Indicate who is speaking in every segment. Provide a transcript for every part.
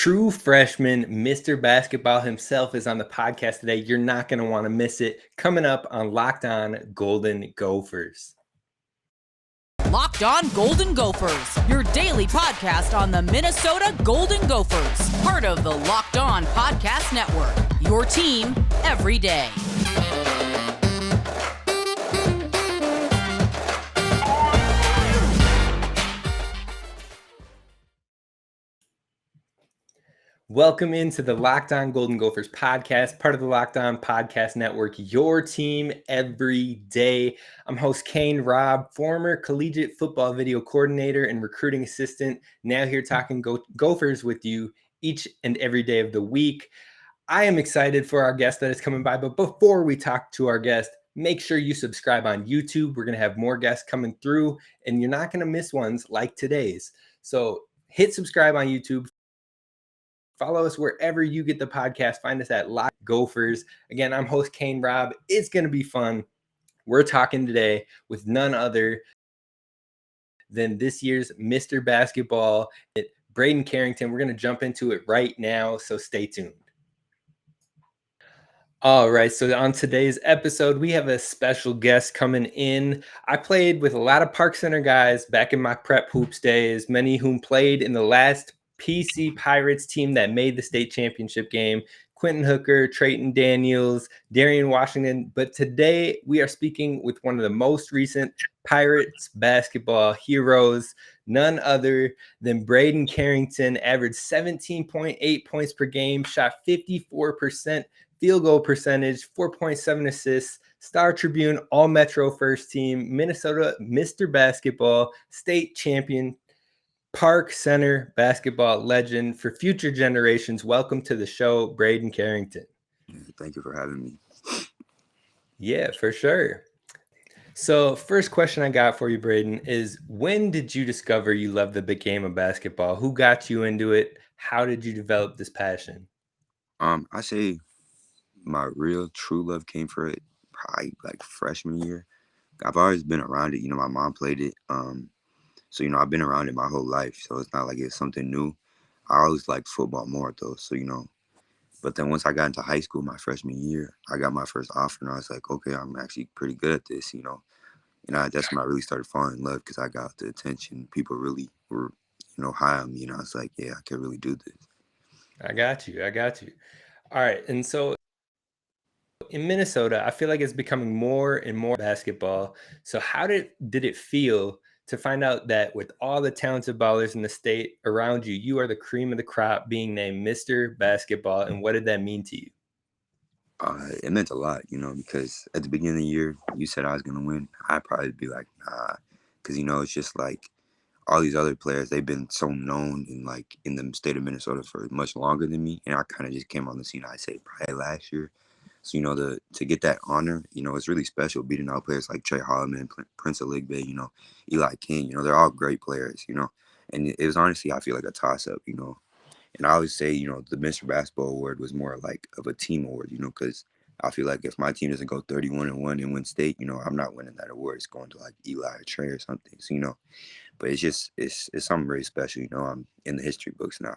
Speaker 1: True freshman, Mr. Basketball himself is on the podcast today. You're not going to want to miss it. Coming up on Locked On Golden Gophers.
Speaker 2: Locked On Golden Gophers, your daily podcast on the Minnesota Golden Gophers, part of the Locked On Podcast Network, your team every day.
Speaker 1: Welcome into the Locked On Golden Gophers podcast, part of the Locked On Podcast Network, your team every day. I'm host Kane Rob, former collegiate football video coordinator and recruiting assistant, now here talking Gophers with you each and every day of the week. I am excited for our guest that is coming by, but before we talk to our guest, make sure you subscribe on YouTube. We're going to have more guests coming through, and you're not going to miss ones like today's. So hit subscribe on YouTube. Follow us wherever you get the podcast. Find us at Locked Gophers. Again, I'm host Kane Rob. It's going to be fun. We're talking today with none other than this year's Mr. Basketball, Braeden Carrington. We're going to jump into it right now, so stay tuned. All right, so on today's episode, we have a special guest coming in. I played with a lot of Park Center guys back in my prep hoops days, many whom played in the last PC Pirates team that made the state championship game. Quentin Hooker, Trayton Daniels, Darian Washington. But today we are speaking with one of the most recent Pirates basketball heroes, none other than Braeden Carrington. Averaged 17.8 points per game, shot 54% field goal percentage, 4.7 assists, Star Tribune, All-Metro first team, Minnesota Mr. Basketball, state champion, Park Center basketball legend for future generations. Welcome to the show, Braeden Carrington.
Speaker 3: Thank you for having me.
Speaker 1: Yeah, for sure. So first question I got for you, Braeden, is when did you discover you love the big game of basketball? Who got you into it? How did you develop this passion?
Speaker 3: I say my real true love came for it probably like freshman year. I've always been around it. My mom played it. So, I've been around it my whole life. So it's not like it's something new. I always liked football more though. So, but then once I got into high school, my freshman year, I got my first offer and I was like, okay, I'm actually pretty good at this, And that's when I really started falling in love because I got the attention. People really were, high on me. And I was like, yeah, I can really do this.
Speaker 1: I got you. All right. And so in Minnesota, I feel like it's becoming more and more basketball. So how did it feel to find out that with all the talented ballers in the state around you, you are the cream of the crop being named Mr. Basketball? And what did that mean to you?
Speaker 3: It meant a lot, because at the beginning of the year, you said I was going to win. I'd probably be like, nah, because, it's just like all these other players, they've been so known in the state of Minnesota for much longer than me. And I kind of just came on the scene, I'd say probably last year. So, to get that honor, it's really special beating out players like Trey Holloman, Prince Aligbe, Eli King, they're all great players, and it was honestly, I feel like a toss up, and I always say, the Mr. Basketball Award was more like of a team award, because I feel like if my team doesn't go 31-1 and win state, I'm not winning that award. It's going to like Eli or Trey or something. So, but it's something really special, I'm in the history books now.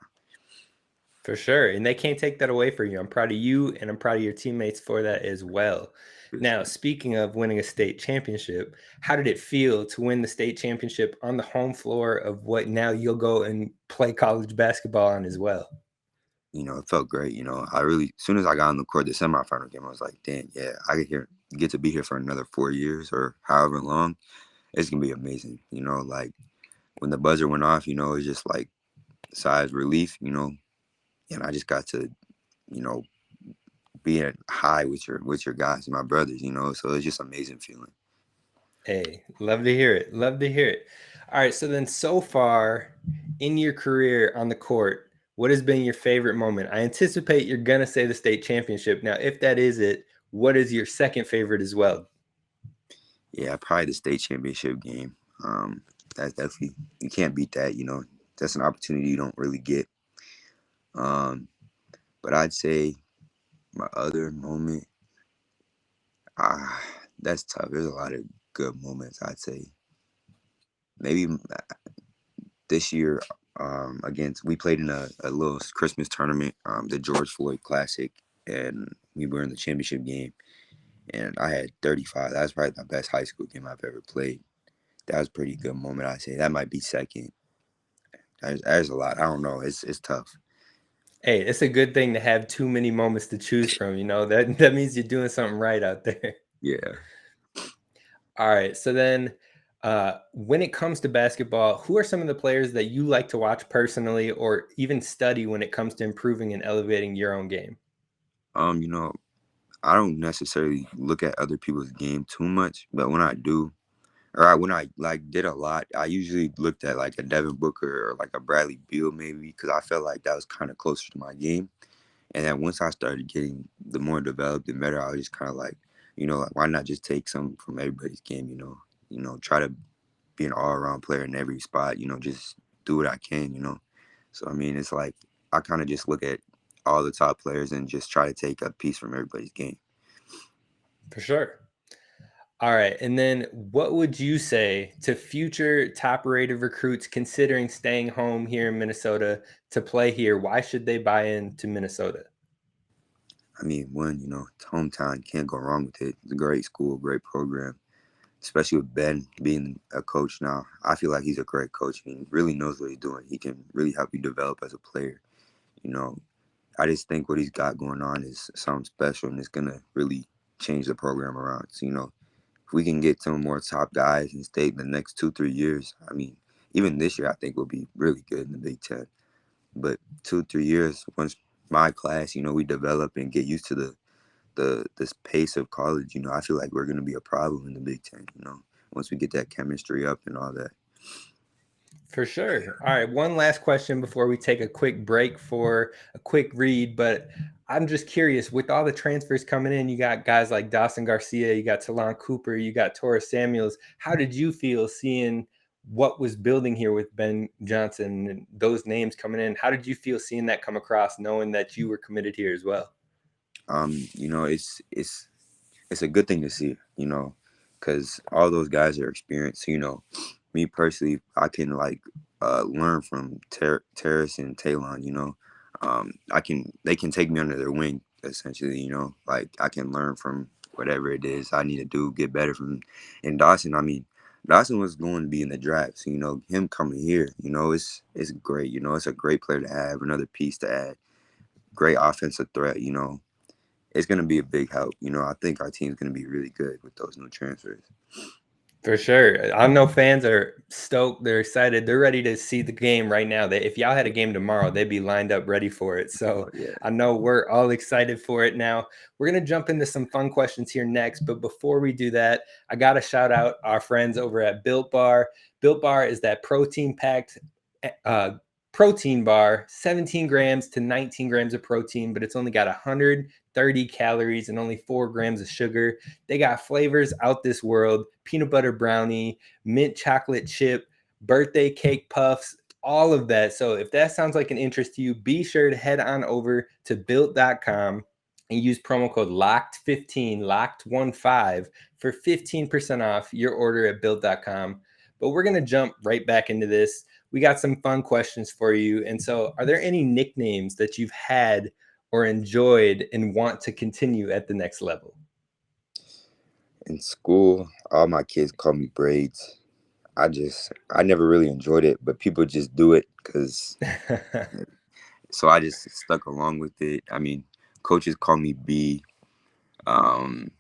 Speaker 1: For sure. And they can't take that away from you. I'm proud of you and I'm proud of your teammates for that as well. Now, speaking of winning a state championship, how did it feel to win the state championship on the home floor of what now you'll go and play college basketball on as well?
Speaker 3: It felt great. I really, as soon as I got on the court, the semifinal game, I was like, dang, yeah, I get to be here for another 4 years or however long. It's going to be amazing. Like when the buzzer went off, it was just like sigh of relief, and I just got to, being high with your guys, my brothers, so it's just amazing feeling.
Speaker 1: Hey, love to hear it. All right. So then so far in your career on the court, what has been your favorite moment? I anticipate you're going to say the state championship. Now, if that is it, what is your second favorite as well?
Speaker 3: Yeah, probably the state championship game. That's definitely, you can't beat that, that's an opportunity you don't really get. But I'd say my other moment, that's tough. There's a lot of good moments, I'd say. Maybe this year, Against we played in a little Christmas tournament, the George Floyd Classic, and we were in the championship game. And I had 35. That was probably the best high school game I've ever played. That was a pretty good moment. I'd say that might be second. There's a lot. I don't know. It's tough.
Speaker 1: Hey, it's a good thing to have too many moments to choose from. That means you're doing something right out there.
Speaker 3: Yeah.
Speaker 1: All right. So then, when it comes to basketball, who are some of the players that you like to watch personally, or even study when it comes to improving and elevating your own game?
Speaker 3: You know, I don't necessarily look at other people's game too much, but when I do, when I like did a lot, I usually looked at like a Devin Booker or like a Bradley Beal maybe because I felt like that was kind of closer to my game. And then once I started getting the more developed and better, I was just kind of like, like why not just take some from everybody's game? Try to be an all around player in every spot. Just do what I can. So I mean, it's like I kind of just look at all the top players and just try to take a piece from everybody's game.
Speaker 1: For sure. All right. And then what would you say to future top rated recruits considering staying home here in Minnesota to play here? Why should they buy into Minnesota?
Speaker 3: I mean, one, it's hometown, can't go wrong with it. It's a great school, great program, especially with Ben being a coach now. I feel like he's a great coach. He really knows what he's doing. He can really help you develop as a player. You know, I just think what he's got going on is something special, and it's gonna really change the program around. So, if we can get some more top guys and stay the next 2-3 years, I mean, even this year, I think we'll be really good in the Big Ten. But 2-3 years, once my class, we develop and get used to this pace of college, I feel like we're gonna be a problem in the Big Ten. Once we get that chemistry up and all that.
Speaker 1: For sure. All right. One last question before we take a quick break for a quick read. But I'm just curious, with all the transfers coming in, you got guys like Dawson Garcia, you got Talon Cooper, you got Torres Samuels. How did you feel seeing what was building here with Ben Johnson and those names coming in? How did you feel seeing that come across, knowing that you were committed here as well?
Speaker 3: It's a good thing to see, because all those guys are experienced. Me personally, I can learn from Terrace and Talon. They can take me under their wing essentially. Like I can learn from whatever it is I need to do, get better from. And Dawson, I mean, Dawson was going to be in the draft, so him coming here, it's great. It's a great player to have, another piece to add, great offensive threat. It's going to be a big help. I think our team's going to be really good with those new transfers.
Speaker 1: For sure. I know fans are stoked. They're excited. They're ready to see the game right now. If y'all had a game tomorrow, they'd be lined up ready for it. So
Speaker 3: Yeah.
Speaker 1: I know we're all excited for it now. We're going to jump into some fun questions here next. But before we do that, I got to shout out our friends over at Built Bar. Built Bar is that protein-packed protein bar, 17 grams to 19 grams of protein, but it's only got 130 calories and only 4 grams of sugar. They got flavors out this world: peanut butter brownie, mint chocolate chip, birthday cake puffs, all of that. So if that sounds like an interest to you, be sure to head on over to built.com and use promo code LOCKED15, LOCKED15 for 15% off your order at built.com. But we're going to jump right back into this. We got some fun questions for you. And so, are there any nicknames that you've had or enjoyed and want to continue at the next level?
Speaker 3: In school, all my kids call me Braids. I never really enjoyed it, but people just do it because, so I just stuck along with it. I mean, coaches call me B. And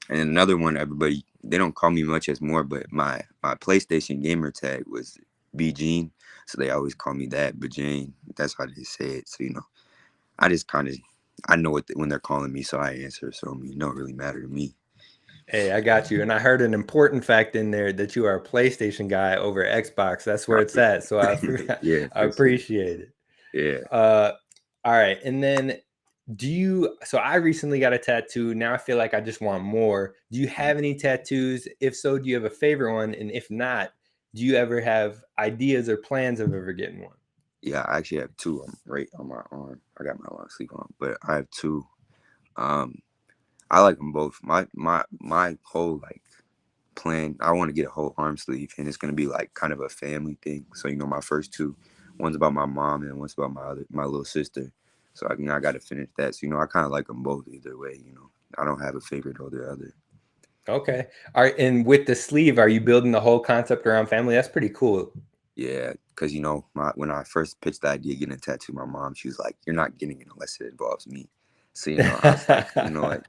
Speaker 3: another one, they don't call me much as more, but my PlayStation gamer tag was B Gene. So they always call me that, Bajane. That's how they say it. So, I just I know when they're calling me, so I answer. So, I mean, it don't really matter to me.
Speaker 1: Hey, I got you. And I heard an important fact in there that you are a PlayStation guy over Xbox. That's where it's at. So
Speaker 3: Yeah,
Speaker 1: I appreciate it.
Speaker 3: Yeah.
Speaker 1: All right. And then so I recently got a tattoo. Now I feel like I just want more. Do you have any tattoos? If so, do you have a favorite one? And if not, do you ever have ideas or plans of ever getting one?
Speaker 3: Yeah, I actually have two. I'm right on my arm. I got my long sleeve on, but I have two. I like them both. My whole plan. I want to get a whole arm sleeve, and it's gonna be like kind of a family thing. So my first two, one's about my mom and one's about my little sister. So I got to finish that. So I kind of like them both either way. I don't have a favorite or the other.
Speaker 1: Okay. All right. And with the sleeve, are you building the whole concept around family? That's pretty cool.
Speaker 3: Yeah, because when I first pitched the idea of getting a tattoo, my mom, she was like, "You're not getting it unless it involves me." So I was like, you know what?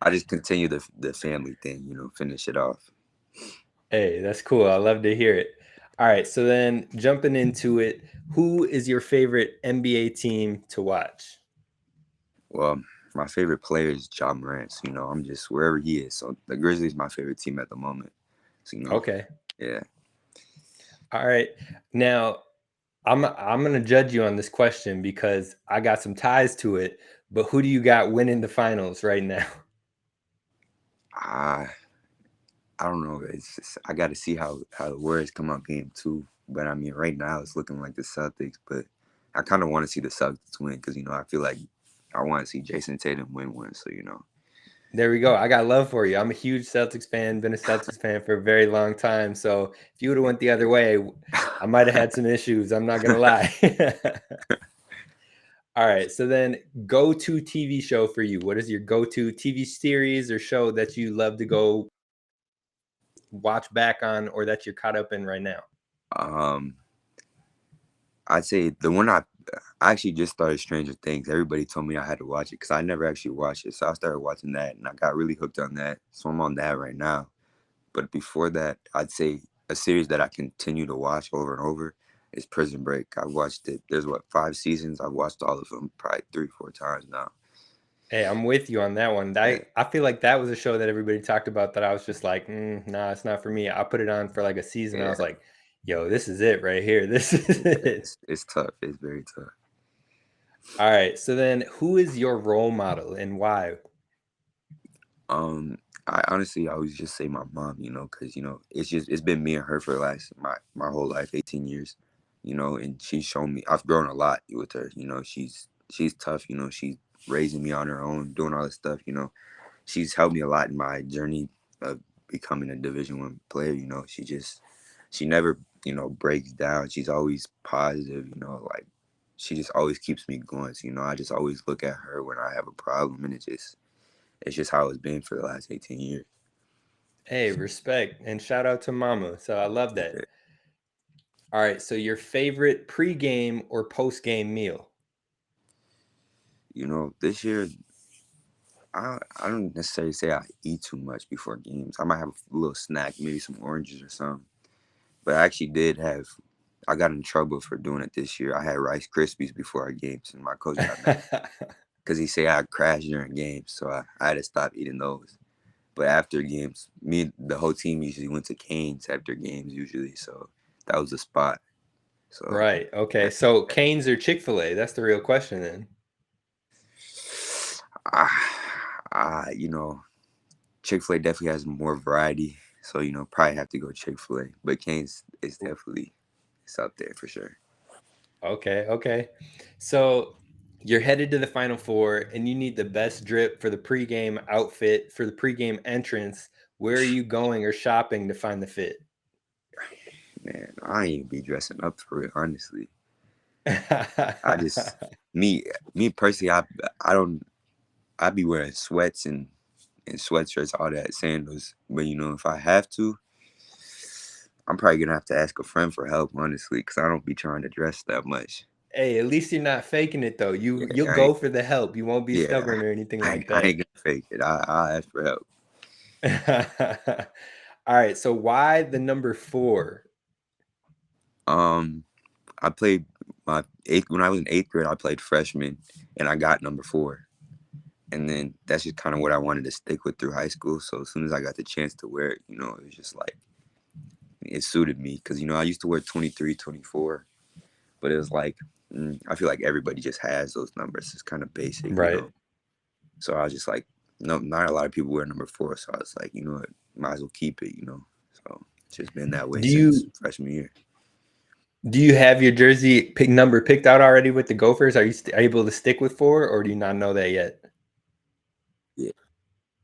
Speaker 3: I just continue the family thing. Finish it off.
Speaker 1: Hey, that's cool. I love to hear it. All right. So then jumping into it, who is your favorite NBA team to watch?
Speaker 3: Well, my favorite player is John Morant. So, I'm just wherever he is. So the Grizzlies my favorite team at the moment. So,
Speaker 1: Okay.
Speaker 3: yeah.
Speaker 1: All right. Now, I'm gonna judge you on this question because I got some ties to it. But who do you got winning the finals right now?
Speaker 3: I I don't know. It's just, I got to see how the Warriors come out game two. But I mean, right now it's looking like the Celtics. But I kind of want to see the Celtics win because I feel like I want to see Jason Tatum win one. So
Speaker 1: There we go. I got love for you. I'm a huge Celtics fan. Been a Celtics fan for a very long time. So if you would have went the other way, I might have had some issues. I'm not gonna lie. All right. So then, go-to TV show for you. What is your go-to TV series or show that you love to go watch back on, or that you're caught up in right now?
Speaker 3: um, I'd say the one I actually just started Stranger Things. Everybody told me I had to watch it because I never actually watched it. So I started watching that and I got really hooked on that. So I'm on that right now. But before that, I'd say a series that I continue to watch over and over is Prison Break. I've watched it. There's 5 seasons. I've watched all of them probably 3, 4 times now.
Speaker 1: Hey, I'm with you on that one.
Speaker 3: Yeah,
Speaker 1: I feel like that was a show that everybody talked about that I was just like, nah, it's not for me. I put it on for like a season. I
Speaker 3: yeah,
Speaker 1: was like, yo, this is it right here. This is it.
Speaker 3: it's tough. It's very tough.
Speaker 1: All right. So then, who is your role model and why?
Speaker 3: Um, I honestly always just say my mom, because it's been me and her for the last my whole life, 18 years, and she's shown me I've grown a lot with her. She's tough. She's raising me on her own, doing all this stuff. She's helped me a lot in my journey of becoming a Division I player. She never breaks down. She's always positive. Like she just always keeps me going. So I just always look at her when I have a problem, and it's just how it's been for the last 18 years.
Speaker 1: Hey, respect and shout out to Mama. So I love that. All right. So your favorite pregame or postgame meal?
Speaker 3: This year I don't necessarily say I eat too much before games. I might have a little snack, maybe some oranges or something. But I got in trouble for doing it this year. I had Rice Krispies before our games, and my coach got mad because he said I crashed during games, so I had to stop eating those. But after games, the whole team usually went to Cane's after games usually, so that was the spot. So
Speaker 1: Right. Okay. So Cane's or Chick-fil-A? That's the real question then.
Speaker 3: Chick-fil-A definitely has more variety, so probably have to go Chick-fil-A. But Cane's is definitely it's up there for sure.
Speaker 1: Okay. Okay. So you're headed to the Final Four and you need the best drip for the pregame outfit, for the pregame entrance. Where are you going or shopping to find the fit?
Speaker 3: Man, I ain't even be dressing up for it, honestly. I just me personally, I don't I be wearing sweats and sweatshirts, all that, sandals. But if I have to, I'm probably gonna have to ask a friend for help, honestly, because I don't be trying to dress that much.
Speaker 1: Hey, at least you're not faking it though. You'll
Speaker 3: Yeah,
Speaker 1: go for the help. You won't be
Speaker 3: yeah,
Speaker 1: stubborn or anything like
Speaker 3: I
Speaker 1: that.
Speaker 3: ain't gonna fake it. I'll ask for help.
Speaker 1: All right. So why the number 4?
Speaker 3: Um, I played my eighth when I was in 8th grade. I played freshman, and I got number 4. And then that's just kind of what I wanted to stick with through high school. So as soon as I got the chance to wear it, it was just like it suited me because I used to wear 23, 24, but it was like I feel like everybody just has those numbers. It's kind of basic.
Speaker 1: Right.
Speaker 3: So I was just like, no, not a lot of people wear number 4. So I was like, what, might as well keep it. So it's just been that way
Speaker 1: Do
Speaker 3: since
Speaker 1: you
Speaker 3: freshman year.
Speaker 1: do you have your jersey number picked out already with the Gophers? Are you able to stick with 4, or do you not know that yet?
Speaker 3: Yeah,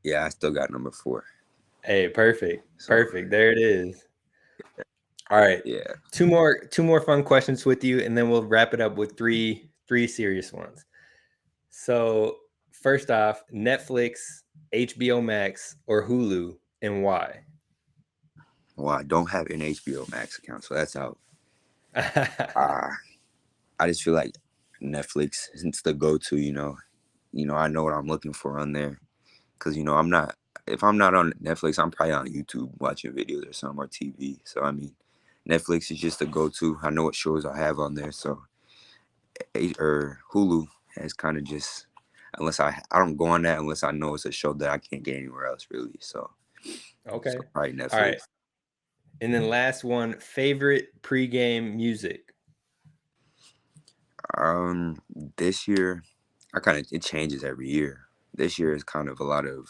Speaker 3: yeah, I still got number 4.
Speaker 1: Hey, perfect.
Speaker 3: So
Speaker 1: Perfect. There it is. All right.
Speaker 3: yeah,
Speaker 1: Two more fun questions with you, and then we'll wrap it up with three serious ones. So first off, Netflix, HBO Max, or Hulu, and why?
Speaker 3: well, I don't have an HBO Max account, so that's out. Uh, I just feel like Netflix is the go-to. I know what I'm looking for on there. Cause I'm not. If I'm not on Netflix, I'm probably on YouTube watching videos or something or TV. So I mean, Netflix is just the go-to. I know what shows I have on there. So or Hulu has kind of just unless I don't go on that unless I know it's a show that I can't get anywhere else really. So
Speaker 1: Okay.
Speaker 3: probably
Speaker 1: All right.
Speaker 3: Netflix.
Speaker 1: And then last one, favorite pregame music.
Speaker 3: Um, this year, it changes every year. This year is kind of a lot of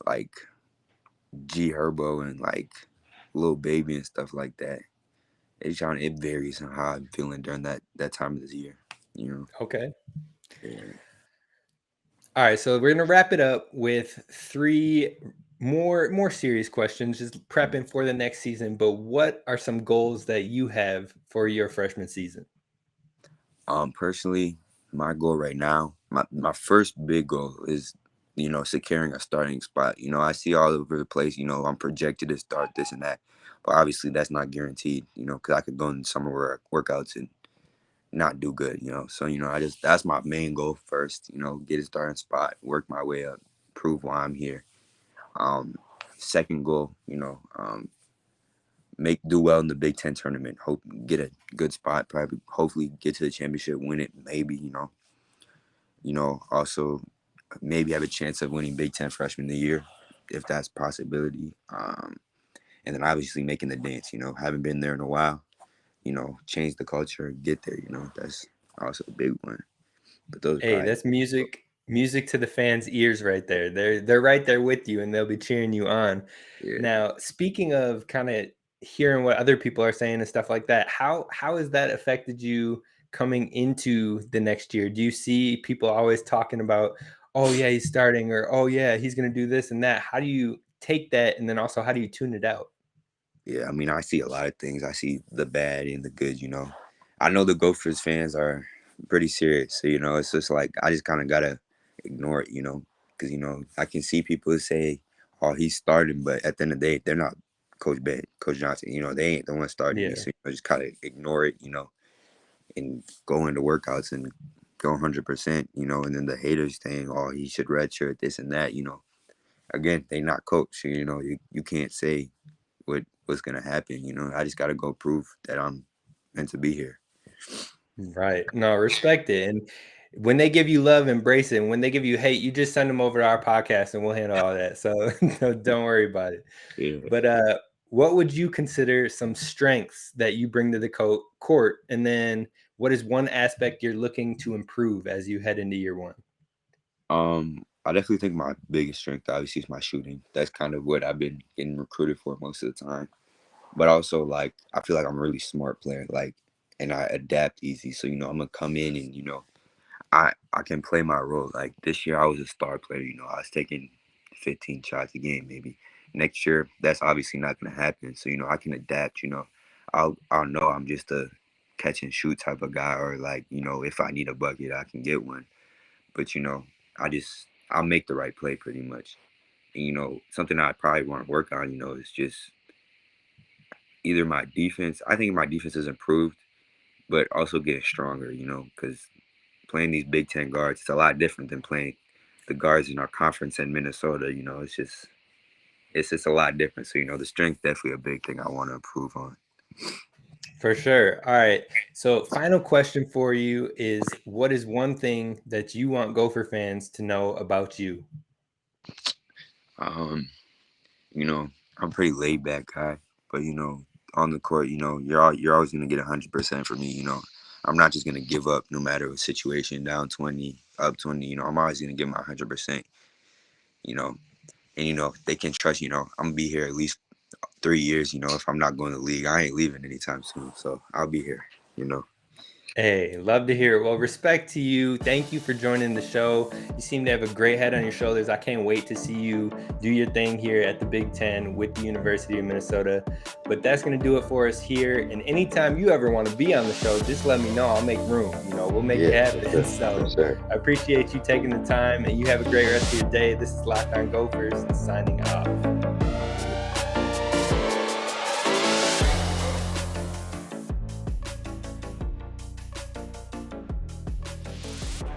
Speaker 3: like G Herbo and like Lil Baby and stuff like that. It varies on how I'm feeling during that time of this year. You know.
Speaker 1: Okay.
Speaker 3: Yeah.
Speaker 1: All right, so we're gonna wrap it up with three more serious questions, just prepping for the next season. But what are some goals that you have for your freshman season?
Speaker 3: Personally, my goal right now, my first big goal is, securing a starting spot. I see all over the place. I'm projected to start this and that, but obviously that's not guaranteed. Because I could go in summer workouts and not do good. So that's my main goal first. Get a starting spot, work my way up, prove why I'm here. Um, Second goal, do well in the Big Ten tournament. Hope get a good spot. Probably, hopefully, get to the championship, win it. Maybe also maybe have a chance of winning Big Ten Freshman of the Year, if that's a possibility. And then obviously making the dance. Haven't been there in a while. Change the culture, get there. That's also a big one. But those are
Speaker 1: Hey,
Speaker 3: probably
Speaker 1: that's music to the fans' ears right there. They're right there with you, and they'll be cheering you on.
Speaker 3: yeah.
Speaker 1: Now, speaking of kind of hearing what other people are saying and stuff like that, how has that affected you coming into the next year? Do you see people always talking about, oh yeah, he's starting, or oh yeah, he's gonna do this and that? How do you take that, and then also how do you tune it out?
Speaker 3: Yeah, I mean, I see a lot of things. I see the bad and the good. I know the Gophers fans are pretty serious. So, it's just like, I just kind of got to ignore it, because, I can see people who say, oh, he's starting, but at the end of the day, they're not Coach Johnson. They ain't the one starting me.
Speaker 1: Yeah,
Speaker 3: So, just kind of ignore it, and go into workouts and go 100%, and then the haters saying, oh, he should redshirt this and that, again, they not coach. So, you can't say what's gonna happen. I just gotta go prove that I'm meant to be here.
Speaker 1: right. No, respect it. And when they give you love, embrace it. And when they give you hate, you just send them over to our podcast and we'll handle all that. So don't worry about it.
Speaker 3: Yeah.
Speaker 1: But what would you consider some strengths that you bring to the court? And then what is one aspect you're looking to improve as you head into year one?
Speaker 3: I definitely think my biggest strength obviously is my shooting. That's kind of what I've been getting recruited for most of the time. But also like I feel like I'm a really smart player, like and I adapt easy. So, I'm gonna come in and, I can play my role. Like this year I was a star player, I was taking 15 shots a game maybe. Next year that's obviously not gonna happen. So, I can adapt, I'll know I'm just a catch and shoot type of guy or like, if I need a bucket I can get one. But I'll make the right play pretty much. And something I probably want to work on, is just either my defense. I think my defense has improved, but also getting stronger, because playing these Big Ten guards, it's a lot different than playing the guards in our conference in Minnesota. It's just a lot different. So, the strength definitely a big thing I want to improve on.
Speaker 1: For sure. All right. So, final question for you is what is one thing that you want Gopher fans to know about you?
Speaker 3: Um, I'm a pretty laid back guy, but on the court, you're always gonna get 100% from me. I'm not just gonna give up no matter what situation, down 20, up 20. I'm always gonna give my 100%. You know, and they can trust. I'm gonna be here at least 3 years. If I'm not going to the league, I ain't leaving anytime soon. So I'll be here. You know.
Speaker 1: Hey, love to hear it. Well, respect to you. Thank you for joining the show. You seem to have a great head on your shoulders. I can't wait to see you do your thing here at the Big Ten with the University of Minnesota. But that's going to do it for us here. And anytime you ever want to be on the show, just let me know. I'll make room. We'll make it happen. So I appreciate you taking the time, and you have a great rest of your day. This is Locked On Gophers signing off.